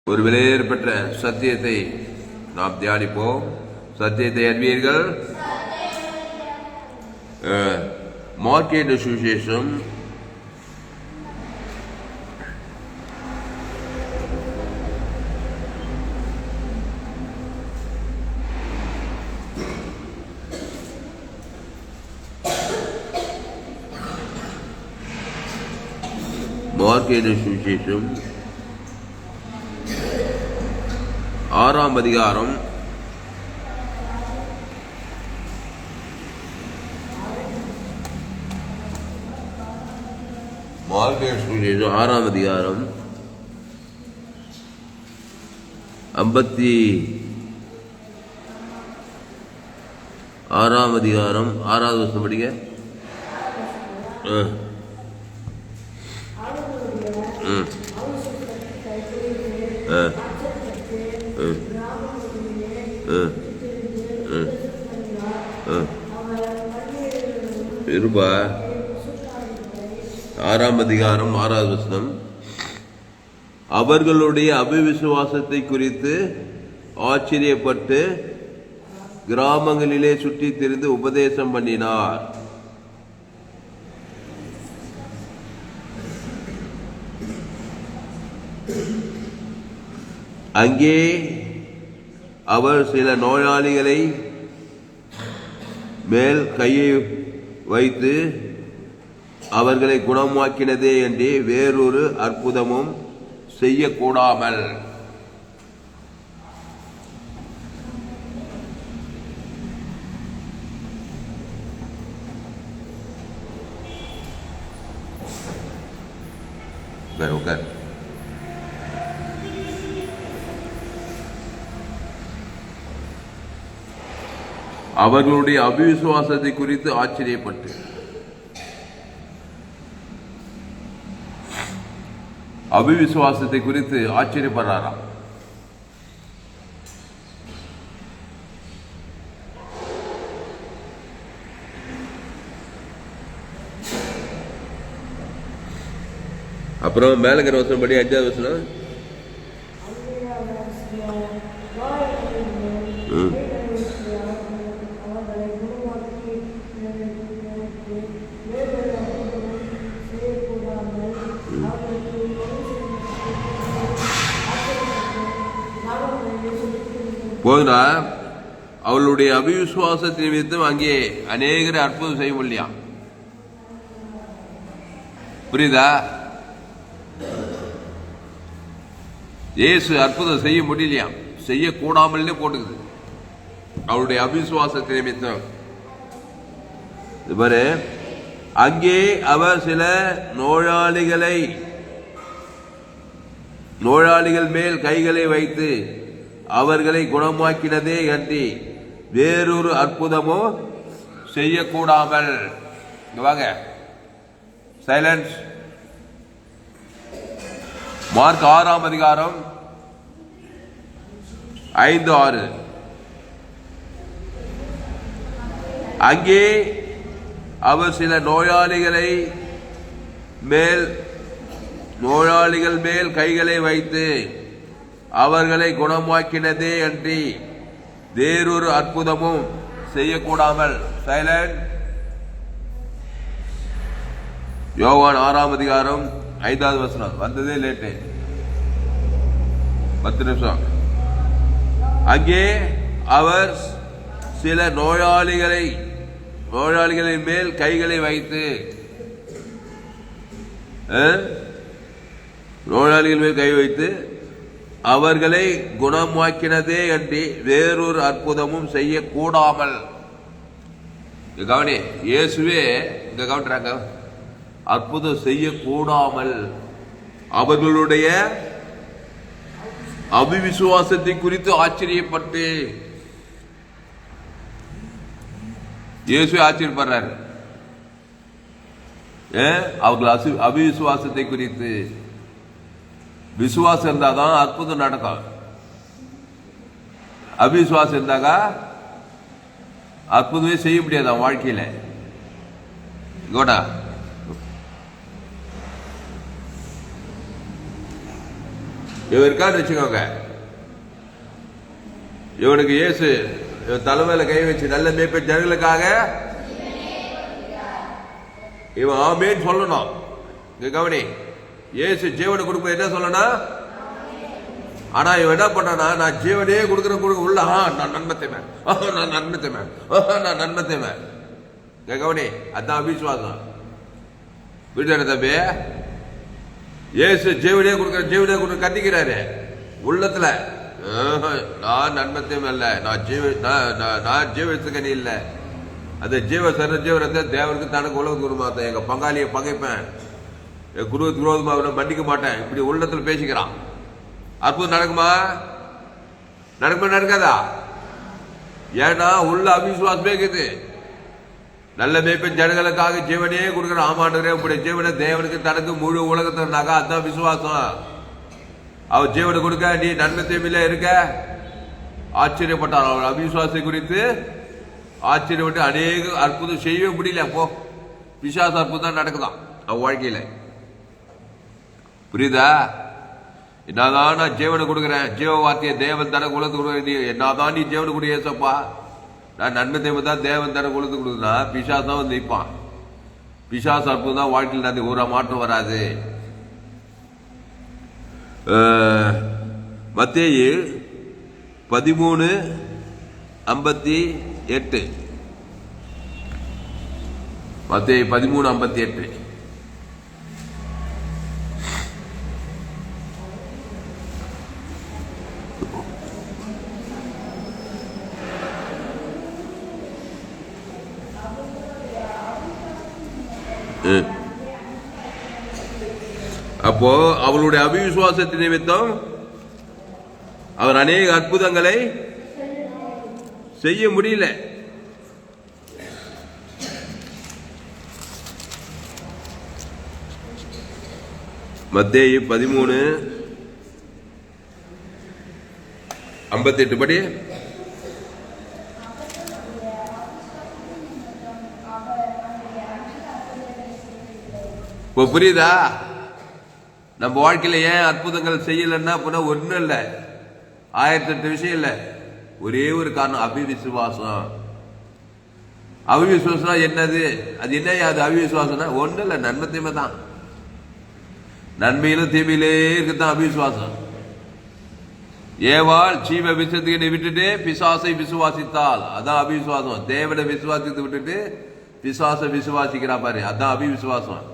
ஒரு விலையேற பெற்ற சத்தியத்தை நாம் தியானிப்போம். சத்தியத்தை அறிவீர்கள். மார்க்கெட் சுவிசேஷம் 6ஆம் அதிகாரம் 6வது வசனம் படிங்க. இருப்பா 6ஆம் அதிகாரம் 6வது வசனம். அவர்களுடைய அவிசுவாசத்தை குறித்து ஆச்சரியப்பட்டு கிராமங்களிலே சுற்றி திரிந்து உபதேசம் பண்ணினார். அங்கே அவர் சில நோயாளிகளை மேல் கையை வைத்து அவர்களை குணமாக்கினதே என்று வேறொரு அற்புதமும் செய்யக்கூடாமல் அவர்களுடைய அவிசுவாசத்தை குறித்து ஆச்சரியப்பட்டு அவிசுவாசத்தை குறித்து ஆச்சரியப்படுறாராம். அப்புறம் மேலங்கிற வசனம் படி 5வது வசனம். போதுனா அவளுடைய அவிசுவாசத்தை நிமித்தம் அங்கே அநேகரை அற்புதம் செய்ய முடியும். புரியுதா? இயேசு அற்புதம் செய்ய முடியலையா, செய்யக்கூடாமலே போட்டுக்குது அவளுடைய அவிசுவாசத்தை நிமித்தம். அங்கே அவர் சில நோயாளிகள் மேல் கைகளை வைத்து அவர்களை குணமாக்கினதே அன்றி வேறொரு அற்புதமோ செய்யக்கூடாமல். வாங்க, சைலன்ஸ். மார்க் 6ஆம் அதிகாரம் 5-6. அங்கே அவர் சில நோயாளிகள் மேல் கைகளை வைத்து அவர்களை குணமாக்கினதே அன்றி வேறொரு அற்புதமும் செய்யக்கூடாமல். சைலண்ட். யோவான் 6ஆம் அதிகாரம் 5வது வசனம். வந்ததே லேட்டு, 10 நிமிஷம். அங்கே அவர் சில நோயாளிகளின் மேல் கைகளை வைத்து அவர்களை குணமாக்கினதே அன்றி வேறொரு அற்புதமும் செய்யக்கூடாமல். கவனி, இயேசுவே இங்க கவனிறாங்க, அற்புதம் செய்யக்கூடாமல் அவர்களுடைய அவிசுவாசத்தை குறித்து ஆச்சரியப்பட்டு. இயேசுவே ஆச்சரியப்படுறாரு அவர்கள் அவிசுவாசத்தை குறித்து. விசுவாசம் இருந்தாதான் அற்புதம் நடக்கும். அவிசுவாசம் இருந்தாக்கா அற்புதமே செய்ய முடியாது அவன் வாழ்க்கையில. கோடா இவன் இருக்கான்னு வச்சுக்கோங்க, இவனுக்கு இயேசு தலைமையில கை வச்சு நல்ல மேய்ப்பன் ஜனங்களுக்காக இவன் ஆமேன்னு சொல்லணும். கவனி, இயேசு ஜீவனை கொடுப்ப என்ன சொல்லணும்? ஆனா இவன் என்ன பண்ணா, நான் ஜீவனையே கொடுக்க உள்ள நான் நன்மத்தைவன், நான் நன்மத்தைவன், நான் நன்மத்தைவன். கவனி, அதான் அவிசுவாசம். வீட்டு தம்பி, இயேசு ஜீவனையே கொடுக்க கத்திக்கிறாரு உள்ளத்துல. நான் நன்மத்தையும் இல்ல, நான் ஜீவத்துக்கு இல்ல. அந்த ஜீவரத்தை தேவனுக்கு தனக்கு உலகத்துக்கு விரும்பாத்த, எங்க பங்காளியை பகைப்பேன், என் குருவுக்கு விரோதமாக மன்னிக்க மாட்டேன், இப்படி உள்ளத்துல பேசிக்கிறான். அற்புதம் நடக்குமா? நடக்காதா? ஏன்னா உள்ள அவிசுவாசமே இருக்குது. நல்ல மேய்ப்பன் ஜனங்களுக்காக ஜீவனையே கொடுக்குற ஆமாண்டவரே, இப்படி ஜீவனை தேவனுக்கு தனக்கு முழு உலகத்தினாக்கா அதுதான் விசுவாசம். அவர் ஜீவனை கொடுக்க நீ நன்மை தீமையில இருக்க ஆச்சரியப்பட்டார். அவர் அவிசுவாசத்தை குறித்து ஆச்சரியப்பட்டு அநேக அற்புதம் செய்யவே முடியல. அப்போ பிசாசு அற்புதம் தான் நடக்குதான் அவன் வாழ்க்கையில. புரியுதா? என்னதான் நான் ஜீவனை கொடுக்குறேன், ஜீவ வார்த்தையை தேவன் தனக்கு உலகத்துக்கு கொடுக்குறேன், என்னதான் நீ ஜீவனை கொடு ஏசப்பா, நான் நன்மை தேவை தான் தேவன் தனக்கு உலகத்துக்கு கொடுக்குறா, பிசாசு தான் வந்து நிற்பான். பிசாசு அற்புதம் தான் வாழ்க்கையில் நடந்து ஒரு மாற்றம் வராது. மத்தேயு 13:58. மத்தேயு 13:58. அப்போ அவளுடைய அவிசுவாசத்தின் நிமித்தம் அவர் அநேக அற்புதங்களை செய்ய முடியல. மத்தேயு 13:58 படி இப்போ புரியுதா? நம்ம வாழ்க்கையில ஏன் அற்புதங்கள் செய்யலன்னா ஒன்னும் இல்லை, 1008 விஷயம் இல்லை. ஒரே ஒரு காரணம், அவிசுவாசம். அவிசுவாசம் என்னது? அது என்ன? அது அவிசுவாசம்னா ஒன்னும் இல்லை, நன்மை தீமை தான். நன்மையிலும் தீமையிலே இருக்குதான் அவிசுவாசம். ஏவாள் ஜீவ விஷயத்துக்கு விட்டுட்டு பிசாசை விசுவாசித்தாள், அதான் அவிசுவாசம். தேவனை விசுவாசித்து விட்டுட்டு பிசாசை விசுவாசிக்கிறா பாரு, அதான் அவிசுவாசம்.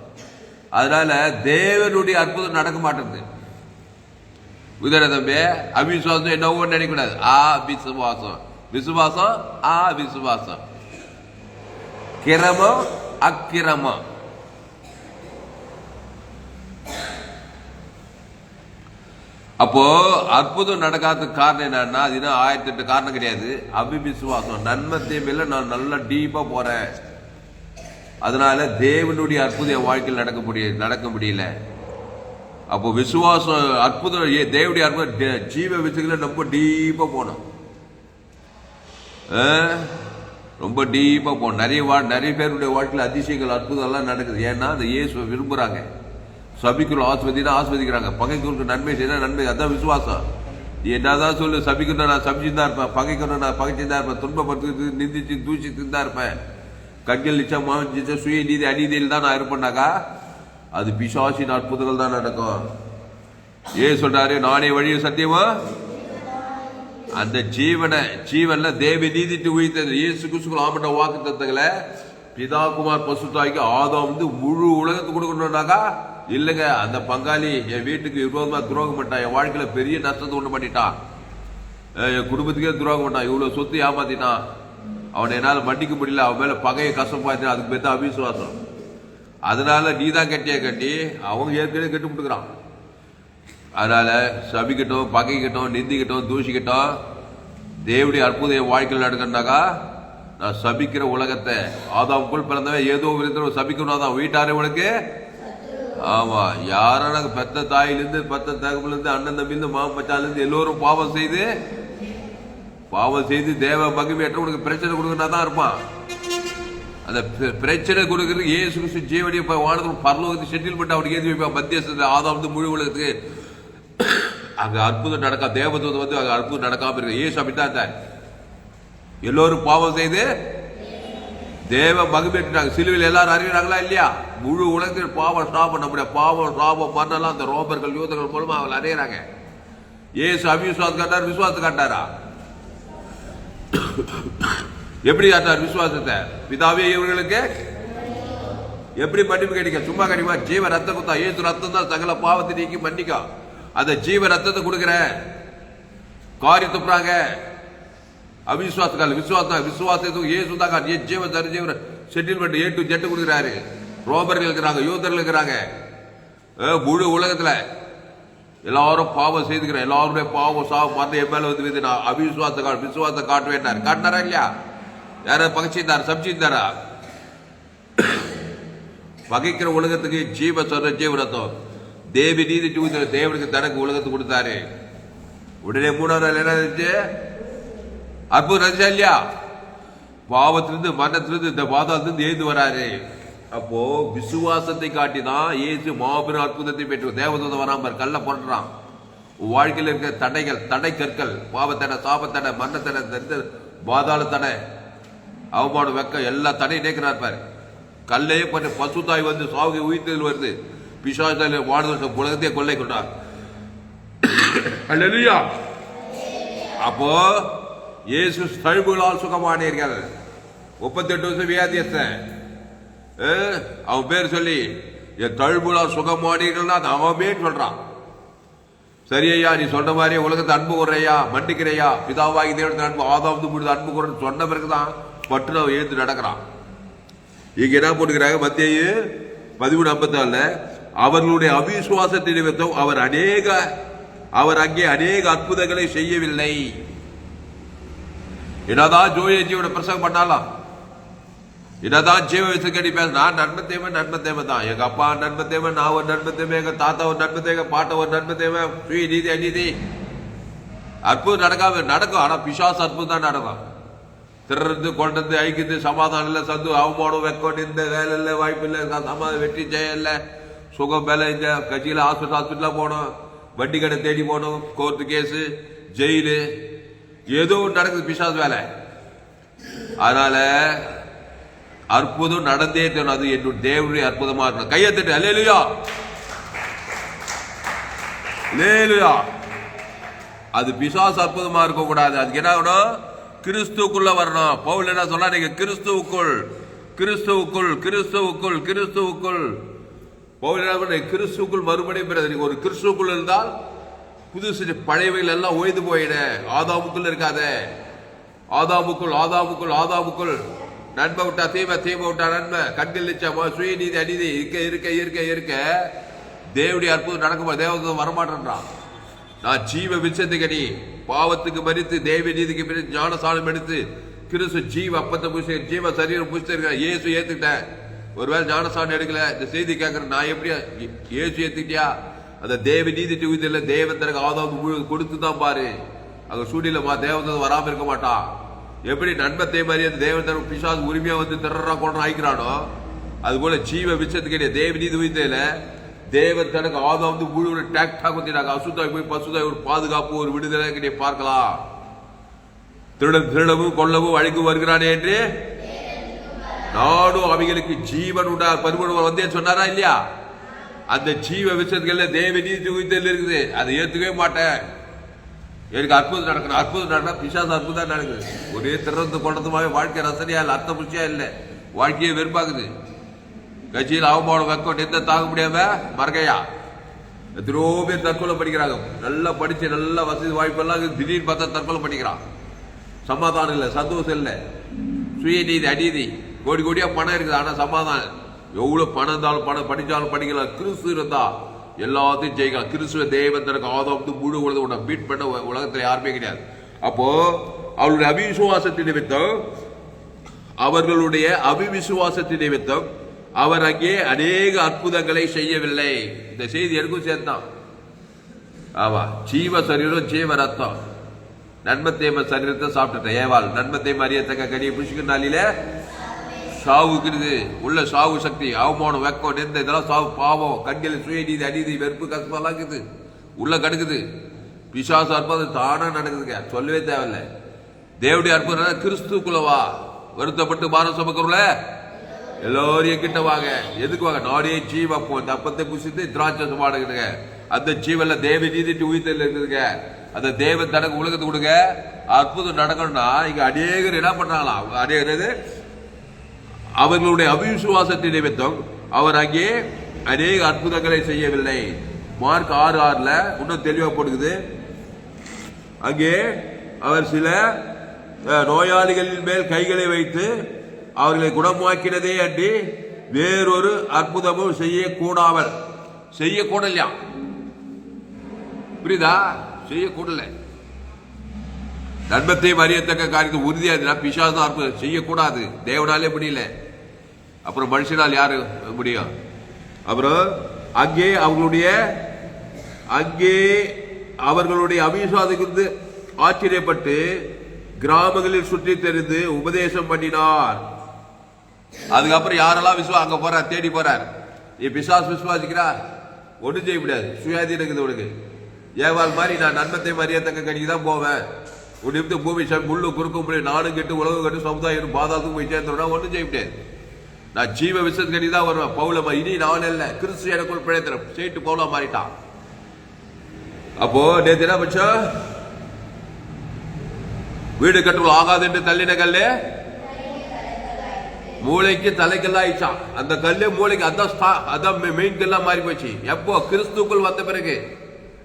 அதனால தேவனுடைய அற்புதம் நடக்க மாட்டேங்குது. உதர தம்பி, அவிசுவாசம் என்னவோ நினைக்கூடாது. விசுவாசம், விசுவாசம், விசுவாசம், கிரமம், அக்கிரமம். அப்போ அற்புதம் நடக்காததுக்கு காரணம் என்னன்னா, அது 1008 காரணம் கிடையாது. அவிசுவாசம். நன்மை தீமையில நான் நல்லா டீப்பா போறேன், அதனால தேவனுடைய அற்புதம் வாழ்க்கையில் நடக்க முடியல. அப்போ விசுவாசம் அற்புதம், தேவனுடைய அற்புதம் ஜீவ விஷயங்கள ரொம்ப டீப்பா போனோம், ரொம்ப டீப்பா போனோம். நிறைய பேருடைய வாழ்க்கையில் அதிசயங்கள் அற்புதம் எல்லாம் நடக்குது. ஏன்னா அந்த இயேசுவை விரும்புறாங்க. சபிக்கிறோம் ஆஸ்வதினா ஆஸ்வதிக்கிறாங்க, பகைக்கிறவங்களுக்கு நன்மை செய்யணும், நன்மை. அதான் விசுவாசம். நீ என்னதான் சொல்லு, சபிக்கணும் நான் சபிச்சுதான் தான் இருப்பேன், பகைக்கணும் நான் பகைச்சுதான் தான் இருப்பேன், துன்பப்படுத்து நிந்திச்சு தூசித்து தான் இருப்பேன், கண்கள் நிச்சயம் சுய நீதி அநீதியில் தான் நான் இருப்பேன்னாக்கா அது பிசாசின் அற்புதங்கள் தான் நடக்கும். ஏன் சொல்றாரு, நானே வழிய சத்தியமா அந்த ஜீவன்ல தேவ நீதிட்டு உயிர்த்தது இயேசு கிறிஸ்து ஆமட்ட வாக்கு தத்தங்களை பிதா குமார் பசுத்தாய்க்கு ஆதாம் வந்து முழு உலகத்துக்கு கொடுக்கணும்னாக்கா இல்லைங்க. அந்த பங்காளி என் வீட்டுக்கு விரோதமா துரோகம் பண்ணிட்டான், என் வாழ்க்கையில பெரிய நஷ்டத்தை உண்டு பண்ணிட்டான், என் குடும்பத்துக்கே துரோகம் பண்ணான், இவ்வளவு சொத்து ஏமாத்திட்டான், அவனை என்னால் மன்னிக்க முடியல, அவன் மேல பகையை கஷ்டப்பாத்தினா, அதுக்கு பேர் தான் அவிசுவாசம். அதனால நீ தான் கட்டி அவங்க ஏற்கனவே கெட்டு விட்டுக்கிறான். அதனால சபிக்கட்டும், பகைக்கட்டும், நிந்திக்கட்டும், தூஷிக்கட்டும், தேவனுடைய அற்புதம் வாழ்க்கையில் நடக்கணும்னாக்கா நான் சபிக்கிற உலகத்தை ஆதாமுக்குள் பிறந்தவன் ஏதோ விதத்தில் சபிக்கணும் தான் வீட்டாரே உனக்கு. ஆமா, யாரான பெத்த தாயிலிருந்து பெத்த தகவலிருந்து அண்ணன் தம்பிலிருந்து மாமச்சாலிருந்து எல்லோரும் பாவம் செய்து தேவ மகிமையற்ற உனக்கு பிரச்சனை கொடுக்கறா தான் இருப்பான். அந்த பிரச்சனை கொடுக்கறதுக்கு இயேசு கிறிஸ்து ஜீவனிய வானத்தில் பரலோகத்தை செட்டில் பண்ணி அவனுக்கு ஏற்றி வைப்பான். மத்தியஸ்தத்தில் ஆதாம் வந்து முழு உலகத்துக்கு அங்க அற்புதம் நடக்க தேவதூதன் வந்து அங்க அற்புதம் நடக்காம இருக்கு. இயேசு அப்படித்தான் எல்லோரும் பாவம் செய்து தேவ மகிமையிட்டாங்க. சிலுவையில் எல்லாரும் அறிகிறாங்களா இல்லையா? முழு உலகத்தில் பாவம் சாபம், நம்முடைய பாவம் சாபம் மண்ணெல்லாம் அந்த ரோபர்கள் யூதர்கள் மூலமா அவங்க அறிகிறாங்க. இயேசு அவிசுவாசம் காட்டார், விசுவாசம் காட்டாரா? எப்படி காட்டார் விசுவாசத்தை? பிதாவே இவர்களுக்கு எப்படி மன்னிப்பு கிடைக்க? சும்மா கிடைக்குமா? ஜீவ ரத்தம் கொடுத்தா. இயேசு ரத்தம் தான் சகல பாவத்தை நீக்கி மன்னிக்கும். அந்த ஜீவ ரத்தத்தை கொடுக்கிற காரி துப்புறாங்க அவிசுவாசக்கால. விசுவாசத்துக்கு இயேசு தான் ஜீவ செட்டில்மெண்ட் ஏ டு ஜெட்டு கொடுக்குறாரு. ரோபர்கள் இருக்கிறாங்க, யூதர்கள் இருக்கிறாங்க. முழு உலகத்துல எல்லாரும் பாவம் செய்துக்கிறேன். எல்லாருடைய பாவம் சாவம் மரணம் என் மேல வந்து நான் விசுவாசத்தை காட்டுவேன். காட்டினாரா இல்லையா? யாராவது பகைச்சிருந்தார், சமைச்சிருந்தாரா? பகைக்கிற உலகத்துக்கு ஜீவ சொல்ற ஜீவரத்தம் தேவி நீதி தேவனுக்கு தனக்கு உலகத்தை கொடுத்தாரு. உடனே மூணாவது என்ன இருந்துச்சு? அற்புதம் நினைச்சா இல்லையா? பாவத்திலிருந்து மரணத்திலிருந்து இந்த பாதாளத்திலிருந்து எழுந்து வராரு. அப்போ விசுவாசத்தை காட்டிதான் இயேசு மாபெரும் அற்புதத்தை பெற்று. தேவதூதன் வராம கல்ல போடுறான். வாழ்க்கையில் இருக்கிற தடைகள், தடை கற்கள், பாவத்தடை, சாபத்தடை, மரணத்தடை, பாதாள தடை, அவமானம், வெக்க எல்லா தடையும் நீக்கிறார் பாரு. கல்லையே பண்ண பசுத்தாய் வந்து சாவுகை உயிர்த்தல் வருது. பிசாசால வாழ்ந்த உலகத்தையே கொள்ளை கொண்டார். அப்போ இயேசு தழும்புகளால் சுகமானீர்கள். 38 வருஷம் வியாதியத்தை அவன் பேர் சொல்லி என் தழும்புகளால் சுகமானீர்கள்னா அவன் சொல்றான். சரியையா, நீ சொன்ன மாதிரி உலகத்தை அன்பு கூறையா, மன்னிக்கிறையா, பிதாவாகி தேவனுக்கு அன்பு ஆதாம் முடிவு அன்பு கூறன்னு சொன்ன பிறகுதான் பட்டு அவன் எழுந்து நடக்கிறான். இங்க என்ன போட்டுக்கிறாங்க? மத்தேயு 13:54 அவர்களுடைய அவிசுவாசத்தின் நிமித்தம் அவர் அங்கே அநேக அற்புதங்களை செய்யவில்லை. என்னதான் ஜோதியோட பிரசங்கம் பண்ணாலும், என்னதான் ஜீவ விசுக்கடி பேச, நான் நன்மை தேவை தான். எங்க அப்பா நன்மை தேவை, நான் ஒரு நன்மை தேவை, எங்க தாத்தா ஒரு நன்மை தேவை, பாட்ட ஒரு நன்மை தேவை, சுய நீதி அநீதி. அற்புதம் நடக்கும். ஆனா பிசாசு அற்புதம் தான் நடக்கும். திறந்து கொண்டது ஐக்கியது சமாதானம் இல்லை, சந்து அவமானம், வெக்கம், இந்த வேலை இல்லை, வாய்ப்பு இல்லை, சமாதானம், வெற்றி ஜெயம் இல்லை, சுகம் வேலை, இந்த கட்சியில் ஹாஸ்பிட்டல் போகணும், வட்டி கடை தேடி போகணும், கோர்ட்டு கேஸு, ஜெயிலு, ஏதோ நடக்குது பிசாசு வேலை. அதனால அற்புதம் நடந்தே தரும். அது என்னுடைய தேவனுடைய அற்புதமா இருக்கணும். கையெழுத்து அல்லேலூயா, அல்லேலூயா. அது பிசாசு அற்புதமா இருக்க கூடாது. அதுக்கு என்ன ஆகணும்? கிறிஸ்துக்குள்ள வரணும். பவுல் என்ன சொல்ல? நீங்க கிறிஸ்துவுக்குள் பவுல் என்ன? கிறிஸ்துக்குள் மறுபடியும் பிறகு ஒரு கிறிஸ்துக்குள் இருந்தால் புதுசு பழையவைகள் எல்லாம் ஓய்ந்து போயிட. ஆதாமுக்குள் இருக்காத. ஆதாமுக்குள் நன்மை விட்டா தீமை, தீமை விட்டா நன்மை, கண்கள் நிச்சயமா சுய நீதி அநீதி இருக்க தேவனுடைய அற்புதம் நடக்குமா? தேவதூதன் வரமாட்டேன்றான். நான் ஜீவ விச்சத்துக்கடி பாவத்துக்கு மறித்து தேவ நீதிக்கு பிறகு ஞானசானம் எடுத்து கிறிஸ்து ஜீவ அப்பத்தை புடிச்சு ஜீவ சரீரம் புடிச்சிருக்கேன். இயேசு ஏத்துக்கிட்டேன். ஒருவேளை ஞானசானம் எடுக்கல, இந்த செய்தி கேட்கறேன். நான் எப்படியா? இயேசு ஏத்துக்கிட்டியா? அந்த தேவ நீதி துவிதில்ல தேவன் தனக்கு ஆதாவுக்கு கொடுத்துதான் பாரு. அங்க சூடியிலமா தேவதூதன் வராம இருக்க மாட்டான். எப்படி நன்மத்தை மாதிரி அந்த தேவன் தனக்கு பிசாசு உரிமையா வந்து திறறா கொண்டு ஆயிக்கிறானோ, அது போல ஜீவ விச்சத்துக்கடிய தேவ நீதி துவிதில தேவன் தனக்கு ஆதாம் முழு டாக்டா குத்தினாங்க. அசுத்தாய் போய் பசுதாய் ஒரு பாதுகாப்பு, ஒரு விடுதலை கிட்டே பார்க்கலாம். திருடவும் கொள்ளவும் அழிக்கு வருகிறானே என்று நானும் அவைகளுக்கு ஜீவன் உண்டா பரிமளம் வந்தே சொன்னாரா இல்லையா? அந்த ஜீவ விஷயத்துக்கள்ல தேவ நீதி உயிர்த்தல் இருக்குது. அதை ஏத்துக்கவே மாட்டேன். எனக்கு அற்புதம் நடக்கணும். அற்புதம் நடக்கணும். பிசாசு அற்புதம் நடக்குது. ஒரே திறந்து கொண்டதுமாவே வாழ்க்கை ரசனையா இல்லை, அர்த்த புஷியா இல்லை, வாழ்க்கையே வெறுப்பாக்குது. கட்சியில் அவமானம் வெக்கம் எந்த தாங்க முடியாம மறக்கையா எத்தனையோ பேர் தற்கொலை படிக்கிறாங்க. நல்லா படிச்சு நல்ல வசதி வாய்ப்பெல்லாம் திடீர்னு பார்த்தா தற்கொலை பண்ணிக்கிறான். சமாதானம் இல்லை, சந்தோஷம் இல்லை, சுய நீதி அநீதி, கோடி கோடியா பணம் இருக்குது. ஆனா சமாதானம் எவ்வளவு பணம் இருந்தாலும் பணம் படிச்சாலும் படிக்கலாம். கிறிஸ்து இருந்தா எல்லாத்தையும் ஜெயிக்கலாம். கிறிஸ்துவ தேவன் தனக்கு ஆதாம் முழு உலகத்தை பீட் பண்ண உலகத்துல யாருமே கிடையாது. அப்போ அவருடைய அவிசுவாசத்தின் நிமித்தம், அவர்களுடைய அவிசுவாசத்தின் நிமித்தம் அவர் அங்கே அநேக அற்புதங்களை செய்யவில்லை. இந்த செய்தி எனக்கும் சேர்த்தான். ஆமா, ஜீவ சரீரம் ஜீவ ரத்தம். நன்மத்தேம சரீரத்தை சாப்பிட்டுட்டேன். ஏவாள் நன்மத்தேம அறியத்தக்க கனியை புஷிக்கிற நாளில சாவுக்குது. உள்ள சாவு சக்தி, அவமானம், வெக்கம், நெந்த இதெல்லாம் சாவு, பாவம், கண்கள் சுய நீதி அநீதி வெறுப்பு கஷ்டமெல்லாம் இருக்குது, உள்ள கடுக்குது. பிசாசு அற்புதம் தானா நடக்குதுங்க, சொல்லவே தேவையில்லை. தேவனுடைய அற்புதம் கிறிஸ்துக்குள்ளவா வருத்தப்பட்டு பாரம் சுமக்கிறோம்ல, எல்லோரையும் கிட்ட வாங்க. எதுக்கு வாங்க? நாடே ஜீவப்போ இந்த அப்பத்தை புசித்து திராட்சை பாடுங்க. அந்த ஜீவன்ல தேவ நீதிட்டு உயிர்த்தல் இருக்குதுங்க. அந்த தேவன் தனக்கு உலகத்துக்கு கொடுங்க. அற்புதம் நடக்கணும்னா இங்க அநேகர் என்ன பண்றாங்களா? அநேகர் அவர்களுடைய அவிசுவாசத்தின் நிமித்தம் அவர் அங்கே அநேக அற்புதங்களை செய்யவில்லை. மார்க் 6:6 இன்னும் தெளிவா போடுகிறது. அங்கே அவர் சில நோயாளிகளின் மேல் கைகளை வைத்து அவர்களை குணமாக்கினதே அன்றி வேறொரு அற்புதமும் செய்யக்கூடலையா? புரியுதா? செய்யக்கூடல. நன்மத்தையும் அறியத்தக்க காரியத்தை உறுதியா பிசாசு அற்புதம் செய்யக்கூடாது, தேவனாலே முடியல, அப்புறம் மனுஷனால் யாரு முடியும்? அப்புறம் அங்கே அவர்களுடைய அவிசுவாசத்திற்கு ஆச்சரியப்பட்டு கிராமங்களில் சுற்றி தெரிந்து உபதேசம் பண்ணினார். அதுக்கப்புறம் யாரெல்லாம் அங்க போறார், தேடி போறார். பிசாசு விசுவாசிக்கிறார், ஒன்றும் செய்ய முடியாது, சுயாதீனம் இருக்குது உனக்கு. ஏவாள் மாதிரி நான் நன்மத்தை அறியத்தக்க கணிக்கு தான் போவேன், ஒரு நிமிஷம் பூமி முள்ளு குறுக்க முடியும், நானும் கெட்டு உலகம் கட்டு சமுதாயம் பாதாளத்துக்கு போய் சேர்ந்தோம்னா ஒன்றும் செய்ய முடியாது. நான் ஜீவ விசத்துக்கு தான் வருவேன். பவுலமா இனி நான் இல்ல, கிறிஸ்து எனக்குள் பிழைத்திரம் சேட்டு பவுலா மாறிட்டான். அப்போ நேற்று என்ன பட்சம்? வீடு கட்டுவோம் ஆகாது என்று தள்ளின கல்லு மூளைக்கு தலைக்கெல்லாம் ஆயிடுச்சான். அந்த கல்லு மூளைக்கு அதான் மெயின் கல்லா மாறி போச்சு. எப்போ? கிறிஸ்துக்குள் வந்த பிறகு.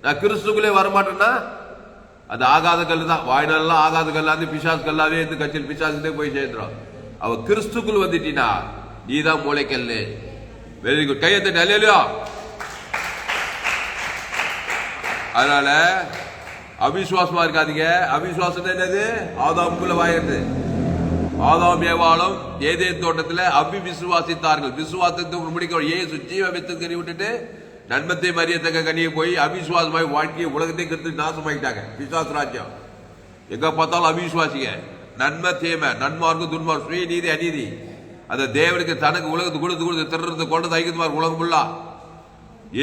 நான் கிறிஸ்துக்குள்ளே வரமாட்டேன்னா அது ஆகாத கல்லு தான். வாய்நாள்லாம் ஆகாத கல்லாது பிசாசு கல்லாவே இருந்து கட்சியில் பிசாசுதே போய் சேர்ந்துடும். அவ கிறிஸ்துக்குள் வந்துட்டீனா நீதான் மூளைக்கல்லு. வெரி குட், கையெழுத்து இல்லையா? அதனால அவிசுவாசமா இருக்காதீங்க. அவிசுவாசம் என்னது? ஆதாமுக்குள்ள வாயிறது. ஆதாம் ஏவாளும் ஏதேன் தோட்டத்தில் அவிசுவாசித்தார்கள். விசுவாசத்தை முடிக்க இயேசு ஜீவ வித்து விட்டுட்டு நன்மத்தை அறியத்தக்க கனியை போய் அவிசுவாசமாய் வாழ்க்கையை உலகத்தை கருத்து நாசமாக்கிட்டாங்க. பிசாசு ராஜ்யம் எங்க பார்த்தாலும் அவிசுவாசிங்க. நன்மை தீமை, நன்மார்க்கு துன்மார்க்கு, சுய நீதி அநீதி, அந்த தேவனுக்கு தனக்கு உலகத்துக்கு கொடுத்து திருறது கொண்டது ஐக்கியமார் உலகம் ஃபுல்லா.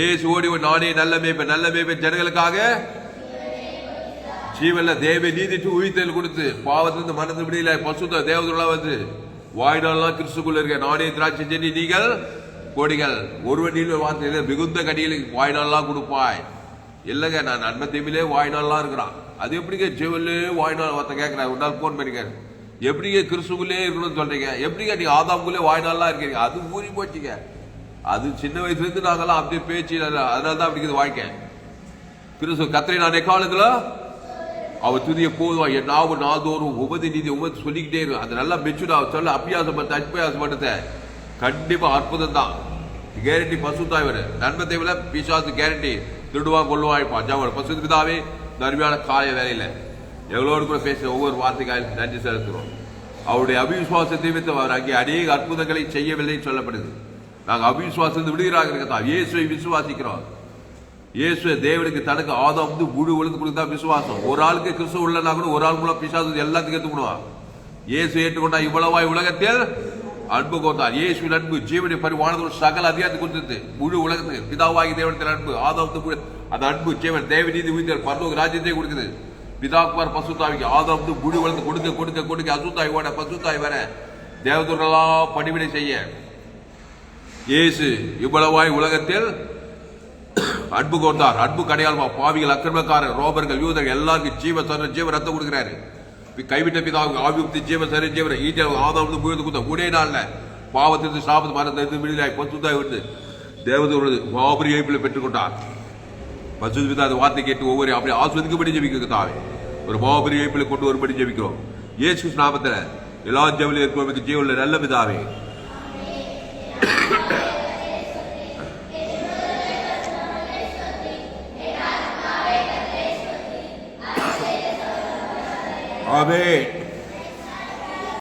ஏசு ஓடி நானே நல்ல மேய்ப்பன் ஜனங்களுக்காக ஜீவன்ல தேவ நீதிட்டு உயிர்த்தல் கொடுத்து பாவத்திலிருந்து மனது விடையில பசுத்த தேவதெல்லாம் வந்து வாய்நாள்லாம் கிறிஸ்துக்குள்ள இருக்க நானே திராட்சை செடி நீங்கள் கொடிகள் ஒருவன் நீல வார்த்தையில மிகுந்த கடிகளுக்கு வாய்நாள்லாம் கொடுப்பாய். இல்லைங்க, நான் நன்மை தீமையிலே வாய்நாள்லாம் இருக்கிறான். அது எப்படிங்க ஜீவன்லே வாய்நாள் வார்த்தை கேட்கிறேன். ஒரு நாள் போன் பண்ணிக்காரு, எப்படிங்க கிறிஸ்துக்குள்ளே இருக்கணும்னு சொல்றீங்க? எப்படிங்க நீங்க ஆதாமுக்குள்ளே வாய்நாள்லாம் இருக்கீங்க? அது ஊறி போச்சுங்க. அது சின்ன வயசுல இருந்து நாங்கெல்லாம் அப்படியே பேச்சு, அதனாலதான் அப்படி இருக்குது வாழ்க்கை. கிறிஸ்து கத்திரை நான் எக்காலத்துல அவர் துதிய போதுவா என் நாவு நாள்தோறும் உபதி நீதி சொல்லிக்கிட்டே இருக்கும். அது நல்லா மெச்சூர்டா சொல்ல அப்பியாசப்பட்ட கண்டிப்பா அற்புதம் தான். கேரண்டி பசுத்தாய் வரு நன்மத்தை விட பிசாசு கேரண்டி திருடுவா கொள்ளுவாய்ப்பான். பசு பிதாவே நன்மையான காய வேலையில எவ்வளோடு கூட பேச ஒவ்வொரு வார்த்தைக்காக நன்றி செலுத்துகிறோம். அவருடைய அவிசுவாசத்தை வைத்து அவர் அங்கே அநேக அற்புதங்களை செய்யவில்லை சொல்லப்படுது. நாங்கள் அவிசுவாசத்தை விடுகிறாங்க இருக்கா, இயேசுவை விசுவாசிக்கிறோம். இயேசு தேவனுக்கு தனக்கு ஆதாம் வந்து முழு உலகத்துக்கு கொடுத்தா விசுவாசம். ஒரு ஆளுக்கு கிறிஸ்துவ உள்ளனா கூட ஒரு ஆள் மூலம் பிசாசு எல்லாத்துக்கும் ஏற்றுக்கணுவான். இயேசு ஏற்றுக்கொண்டா இவ்வளவாய் உலகத்தில் அன்பு கொண்டார். இயேசுவின் அன்பு ஜீவனை பரிவானதோடு சகல அதிகாரத்தை கொடுத்தது முழு உலகத்துக்கு. பிதாவாகி தேவனத்தில் அன்பு ஆதாம் அந்த அன்பு ஜீவன் தேவ நீதி உயிர் பரலோக ராஜ்யத்தை கொடுக்குது. பிதாக்குமார் பசுத்தாவிக்கு ஆதாம் வந்து முழு உலகத்தை கொடுக்க கொடுக்க கொடுக்க அசுத்தாய் ஓட பசுத்தாய் வர தேவதூரெல்லாம் பணிவிடை செய்ய இயேசு இவ்வளவாய் உலகத்தில் அன்பு கொண்டார். அன்பு கடையாளமா பாவிகள், அக்கிரமக்காரர், ரோபர்கள், யூதர்கள் எல்லாருக்கும் ஜீவ ரத்தம் கொடுக்கிறாரு. கைவிட்ட பிதாவுக்கு ஆவியுக்தி ஜீவ சரி ஜீவன ஈட்டியால் ஆதாம் மூழ்கு கொடுத்த ஒரே நாள்ல பாவத்திற்கு சாபத்து மரணத்திலிருந்து விடுதலாய் பசுத்தாய் வந்து தேவதூரது மாபெரிய இழப்பில் பெற்றுக்கொண்டார். பசு பிதா அந்த வார்த்தை கேட்டு ஒவ்வொரு அப்படி ஆஸ்வதிக்கப்படி ஜெபிக்க தாவே ஒரு மாபெரிய இழப்பில் கொண்டு வரும்படி ஜெபிக்கிறோம். இயேசு நாமத்தில் எல்லா ஜெபலையும் இருக்கிறவங்களுக்கு ஜீவனில் நல்ல பிதாவே. ஆமென்.